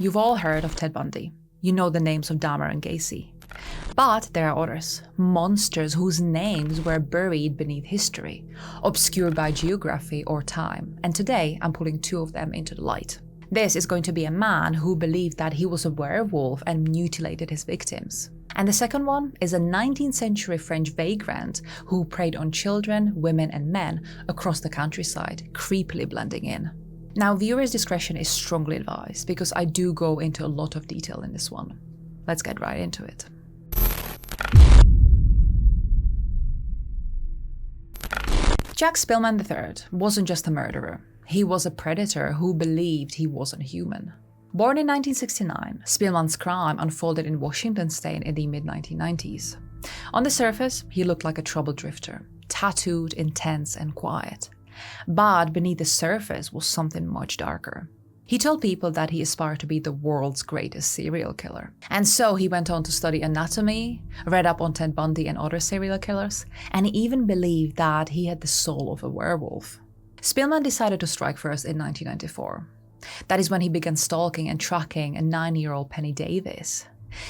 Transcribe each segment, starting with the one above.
You've all heard of Ted Bundy. You know the names of Dahmer and Gacy. But there are others, monsters whose names were buried beneath history, obscured by geography or time, and today I'm putting two of them into the light. This is going to be a man who believed that he was a werewolf and mutilated his victims. And the second one is a 19th century French vagrant who preyed on children, women and men across the countryside, creepily blending in. Now, viewers' discretion is strongly advised because I do go into a lot of detail in this one. Let's get right into it. Jack Spillman III wasn't just a murderer. He was a predator who believed he wasn't human. Born in 1969, Spillman's crime unfolded in Washington state in the mid-1990s. On the surface, he looked like a troubled drifter, tattooed, intense and quiet. But beneath the surface was something much darker. He told people that he aspired to be the world's greatest serial killer. And so he went on to study anatomy, read up on Ted Bundy and other serial killers, and he even believed that he had the soul of a werewolf. Spillman decided to strike first in 1994. That is when he began stalking and tracking a 9-year-old Penny Davis.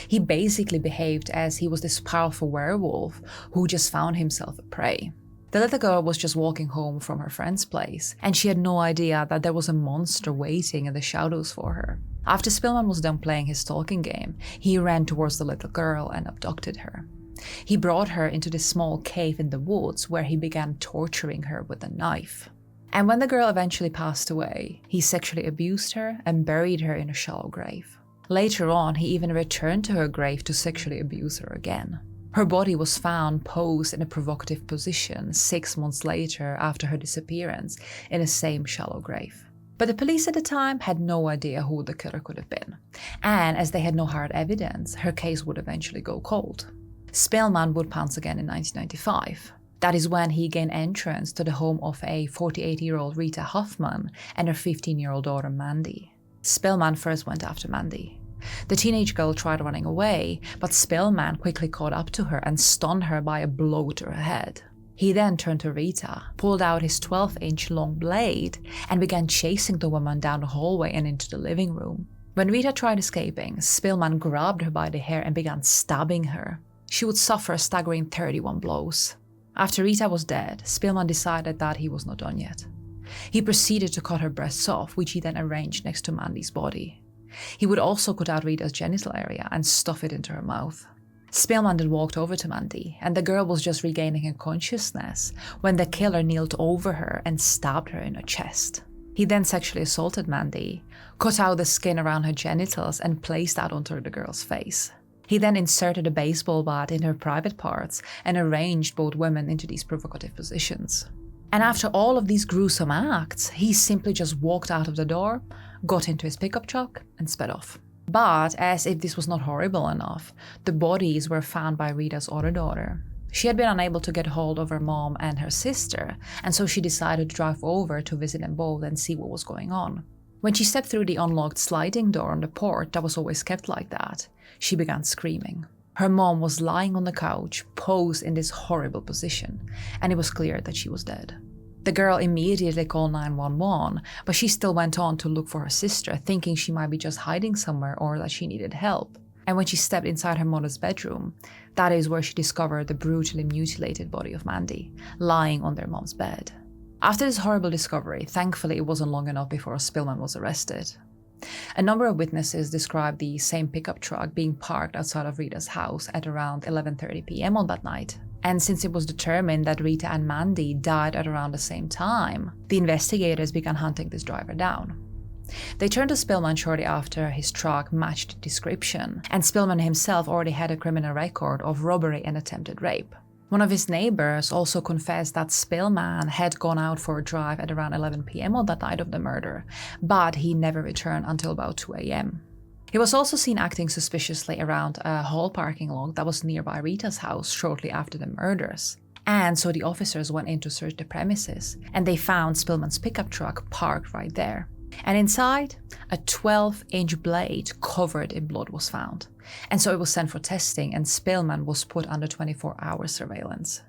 He basically behaved as he was this powerful werewolf who just found himself a prey. The little girl was just walking home from her friend's place, and she had no idea that there was a monster waiting in the shadows for her. After Spillman was done playing his stalking game, he ran towards the little girl and abducted her. He brought her into this small cave in the woods where he began torturing her with a knife. And when the girl eventually passed away, he sexually abused her and buried her in a shallow grave. Later on, he even returned to her grave to sexually abuse her again. Her body was found posed in a provocative position 6 months later after her disappearance in the same shallow grave. But the police at the time had no idea who the killer could have been. And as they had no hard evidence, her case would eventually go cold. Spillman would pounce again in 1995. That is when he gained entrance to the home of a 48-year-old Rita Huffman and her 15-year-old daughter Mandy. Spillman first went after Mandy. The teenage girl tried running away, but Spillman quickly caught up to her and stunned her by a blow to her head. He then turned to Rita, pulled out his 12-inch long blade, and began chasing the woman down the hallway and into the living room. When Rita tried escaping, Spillman grabbed her by the hair and began stabbing her. She would suffer a staggering 31 blows. After Rita was dead, Spillman decided that he was not done yet. He proceeded to cut her breasts off, which he then arranged next to Mandy's body. He would also cut out Rita's genital area and stuff it into her mouth. Spillman then walked over to Mandy, and the girl was just regaining her consciousness when the killer kneeled over her and stabbed her in her chest. He then sexually assaulted Mandy, cut out the skin around her genitals and placed that onto the girl's face. He then inserted a baseball bat in her private parts and arranged both women into these provocative positions. And after all of these gruesome acts, he simply just walked out of the door, got into his pickup truck, and sped off. But as if this was not horrible enough, the bodies were found by Rita's other daughter. She had been unable to get hold of her mom and her sister, and so she decided to drive over to visit them both and see what was going on. When she stepped through the unlocked sliding door on the porch that was always kept like that, she began screaming. Her mom was lying on the couch, posed in this horrible position, and it was clear that she was dead. The girl immediately called 911, but she still went on to look for her sister, thinking she might be just hiding somewhere or that she needed help. And when she stepped inside her mother's bedroom, that is where she discovered the brutally mutilated body of Mandy, lying on their mom's bed. After this horrible discovery, thankfully it wasn't long enough before Spillman was arrested. A number of witnesses described the same pickup truck being parked outside of Rita's house at around 11:30 p.m. on that night. And since it was determined that Rita and Mandy died at around the same time, the investigators began hunting this driver down. They turned to Spillman shortly after his truck matched the description, and Spillman himself already had a criminal record of robbery and attempted rape. One of his neighbors also confessed that Spillman had gone out for a drive at around 11 p.m. on that night of the murder, but he never returned until about 2 a.m. He was also seen acting suspiciously around a hall parking lot that was nearby Rita's house shortly after the murders. And so the officers went in to search the premises, and they found Spillman's pickup truck parked right there. And inside, a 12-inch blade covered in blood was found. And so it was sent for testing, and Spillman was put under 24-hour surveillance.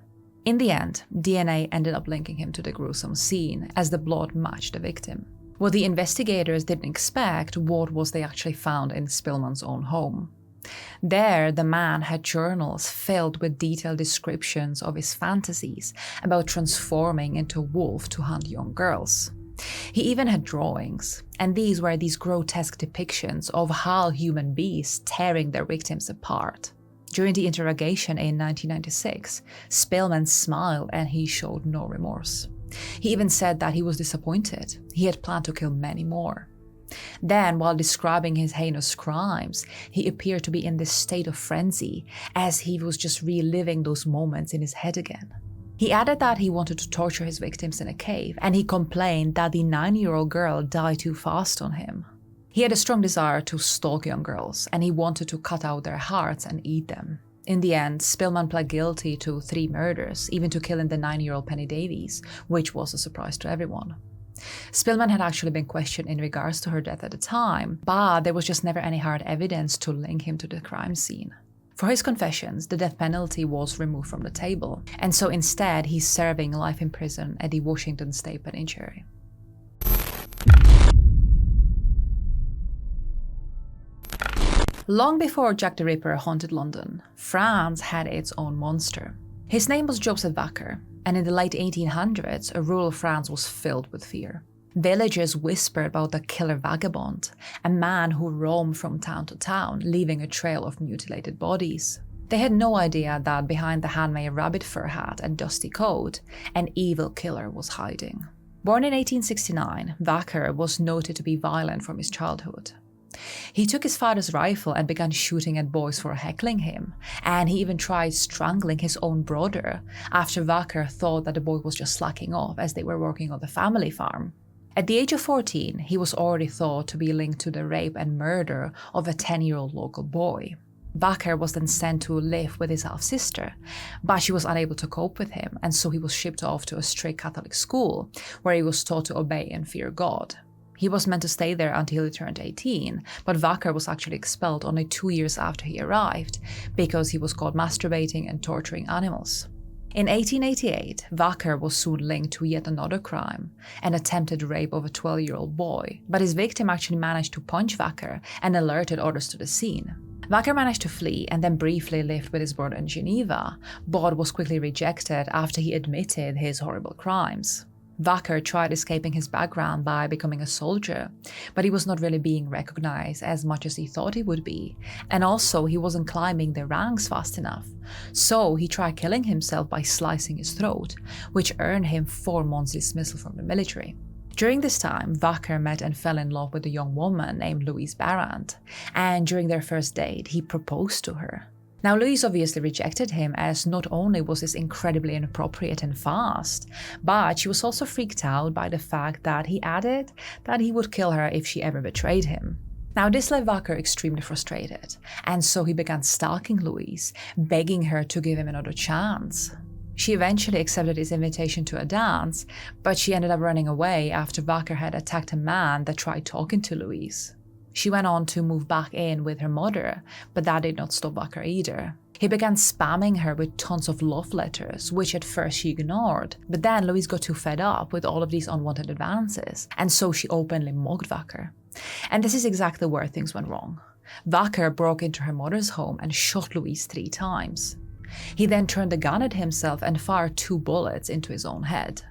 In the end, DNA ended up linking him to the gruesome scene, as the blood matched the victim. What the investigators didn't expect was they actually found in Spillman's own home. There, the man had journals filled with detailed descriptions of his fantasies about transforming into a wolf to hunt young girls. He even had drawings, and these were grotesque depictions of how human beasts tearing their victims apart. During the interrogation in 1996, Spillman smiled and he showed no remorse. He even said that he was disappointed. He had planned to kill many more. Then, while describing his heinous crimes, he appeared to be in this state of frenzy, as he was just reliving those moments in his head again. He added that he wanted to torture his victims in a cave, and he complained that the 9-year-old girl died too fast on him. He had a strong desire to stalk young girls, and he wanted to cut out their hearts and eat them. In the end, Spillman pled guilty to 3 murders, even to killing the 9-year-old Penny Davies, which was a surprise to everyone. Spillman had actually been questioned in regards to her death at the time, but there was just never any hard evidence to link him to the crime scene. For his confessions, the death penalty was removed from the table, and so instead he's serving life in prison at the Washington State Penitentiary. Long before Jack the Ripper haunted London, France had its own monster. His name was Joseph Vacher, and in the late 1800s, rural France was filled with fear. Villagers whispered about the killer vagabond, a man who roamed from town to town, leaving a trail of mutilated bodies. They had no idea that behind the handmade rabbit fur hat and dusty coat, an evil killer was hiding. Born in 1869, Vacher was noted to be violent from his childhood. He took his father's rifle and began shooting at boys for heckling him, and he even tried strangling his own brother after Vacher thought that the boy was just slacking off as they were working on the family farm. At the age of 14, he was already thought to be linked to the rape and murder of a 10-year-old local boy. Vacher was then sent to live with his half-sister, but she was unable to cope with him, and so he was shipped off to a strict Catholic school where he was taught to obey and fear God. He was meant to stay there until he turned 18, but Vacher was actually expelled only 2 years after he arrived because he was caught masturbating and torturing animals. In 1888, Vacher was soon linked to yet another crime, an attempted rape of a 12-year-old boy, but his victim actually managed to punch Vacher and alerted others to the scene. Vacher managed to flee and then briefly lived with his brother in Geneva, but was quickly rejected after he admitted his horrible crimes. Vacher tried escaping his background by becoming a soldier, but he was not really being recognized as much as he thought he would be, and also he wasn't climbing the ranks fast enough. So he tried killing himself by slicing his throat, which earned him 4 months dismissal from the military. During this time, Vacher met and fell in love with a young woman named Louise Barrand, and during their first date, he proposed to her. Now, Louise obviously rejected him, as not only was this incredibly inappropriate and fast, but she was also freaked out by the fact that he added that he would kill her if she ever betrayed him. Now, this left Vacher extremely frustrated, and so he began stalking Louise, begging her to give him another chance. She eventually accepted his invitation to a dance, but she ended up running away after Vacher had attacked a man that tried talking to Louise. She went on to move back in with her mother, but that did not stop Vacher either. He began spamming her with tons of love letters, which at first she ignored, but then Louise got too fed up with all of these unwanted advances, and so she openly mocked Vacher. And this is exactly where things went wrong. Vacher broke into her mother's home and shot Louise 3 times. He then turned the gun at himself and fired 2 bullets into his own head.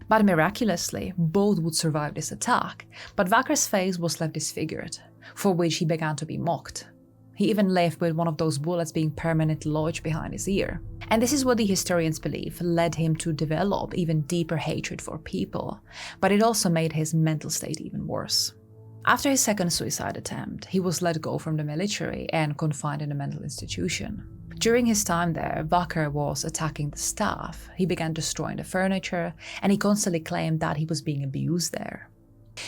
But miraculously, both would survive this attack, but Vacher's face was left disfigured, for which he began to be mocked. He even lived with one of those bullets being permanently lodged behind his ear. And this is what the historians believe led him to develop even deeper hatred for people, but it also made his mental state even worse. After his second suicide attempt, he was let go from the military and confined in a mental institution. During his time there, Vacher was attacking the staff, he began destroying the furniture, and he constantly claimed that he was being abused there.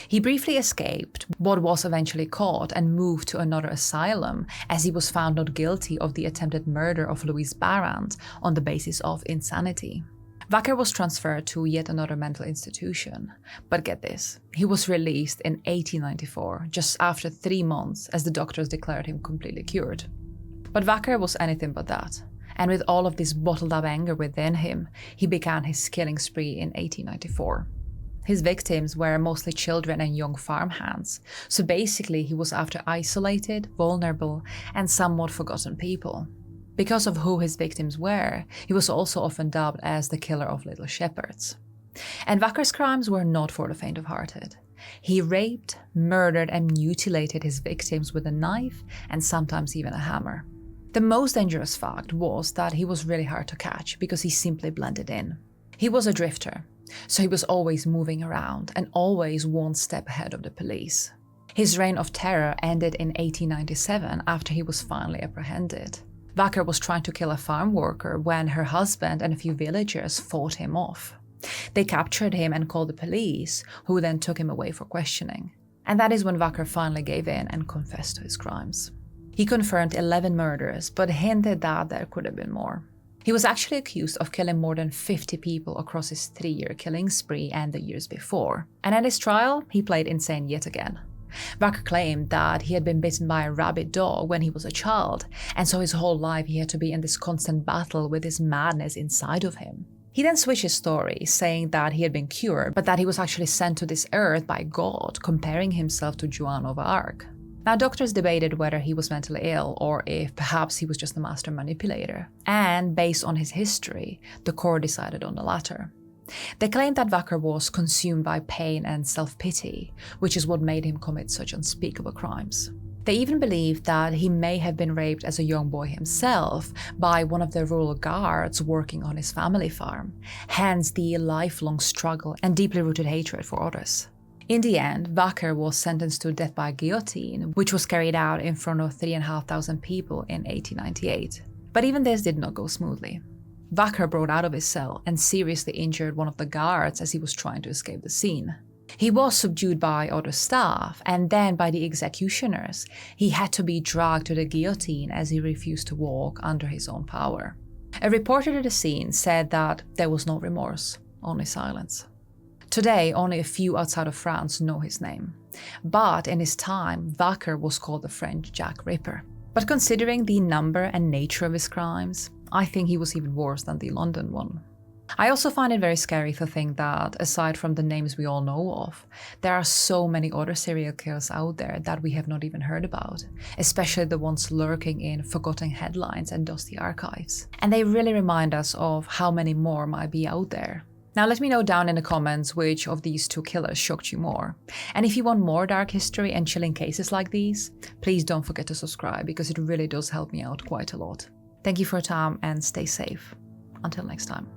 He briefly escaped, but was eventually caught and moved to another asylum, as he was found not guilty of the attempted murder of Louise Barrand on the basis of insanity. Vacher was transferred to yet another mental institution, but get this, he was released in 1894, just after 3 months, as the doctors declared him completely cured. But Vacher was anything but that, and with all of this bottled up anger within him, he began his killing spree in 1894. His victims were mostly children and young farmhands, so basically he was after isolated, vulnerable, and somewhat forgotten people. Because of who his victims were, he was also often dubbed as the killer of little shepherds. And Vacher's crimes were not for the faint-of-hearted. He raped, murdered, and mutilated his victims with a knife and sometimes even a hammer. The most dangerous fact was that he was really hard to catch because he simply blended in. He was a drifter, so he was always moving around and always one step ahead of the police. His reign of terror ended in 1897 after he was finally apprehended. Vacher was trying to kill a farm worker when her husband and a few villagers fought him off. They captured him and called the police, who then took him away for questioning. And that is when Vacher finally gave in and confessed to his crimes. He confirmed 11 murders, but hinted that there could have been more. He was actually accused of killing more than 50 people across his 3-year killing spree and the years before. And at his trial, he played insane yet again. Vacher claimed that he had been bitten by a rabid dog when he was a child, and so his whole life he had to be in this constant battle with this madness inside of him. He then switched his story, saying that he had been cured, but that he was actually sent to this earth by God, comparing himself to Joan of Arc. Now, doctors debated whether he was mentally ill or if perhaps he was just a master manipulator. And based on his history, the court decided on the latter. They claimed that Vacher was consumed by pain and self-pity, which is what made him commit such unspeakable crimes. They even believed that he may have been raped as a young boy himself by one of the rural guards working on his family farm, hence the lifelong struggle and deeply rooted hatred for others. In the end, Vacher was sentenced to death by guillotine, which was carried out in front of 3,500 people in 1898. But even this did not go smoothly. Vacher broke out of his cell and seriously injured one of the guards as he was trying to escape the scene. He was subdued by other staff, and then by the executioners. He had to be dragged to the guillotine as he refused to walk under his own power. A reporter at the scene said that there was no remorse, only silence. Today, only a few outside of France know his name. But in his time, Vacher was called the French Jack Ripper. But considering the number and nature of his crimes, I think he was even worse than the London one. I also find it very scary to think that, aside from the names we all know of, there are so many other serial killers out there that we have not even heard about, especially the ones lurking in forgotten headlines and dusty archives. And they really remind us of how many more might be out there. Now let me know down in the comments which of these two killers shocked you more. And if you want more dark history and chilling cases like these, please don't forget to subscribe because it really does help me out quite a lot. Thank you for your time and stay safe. Until next time.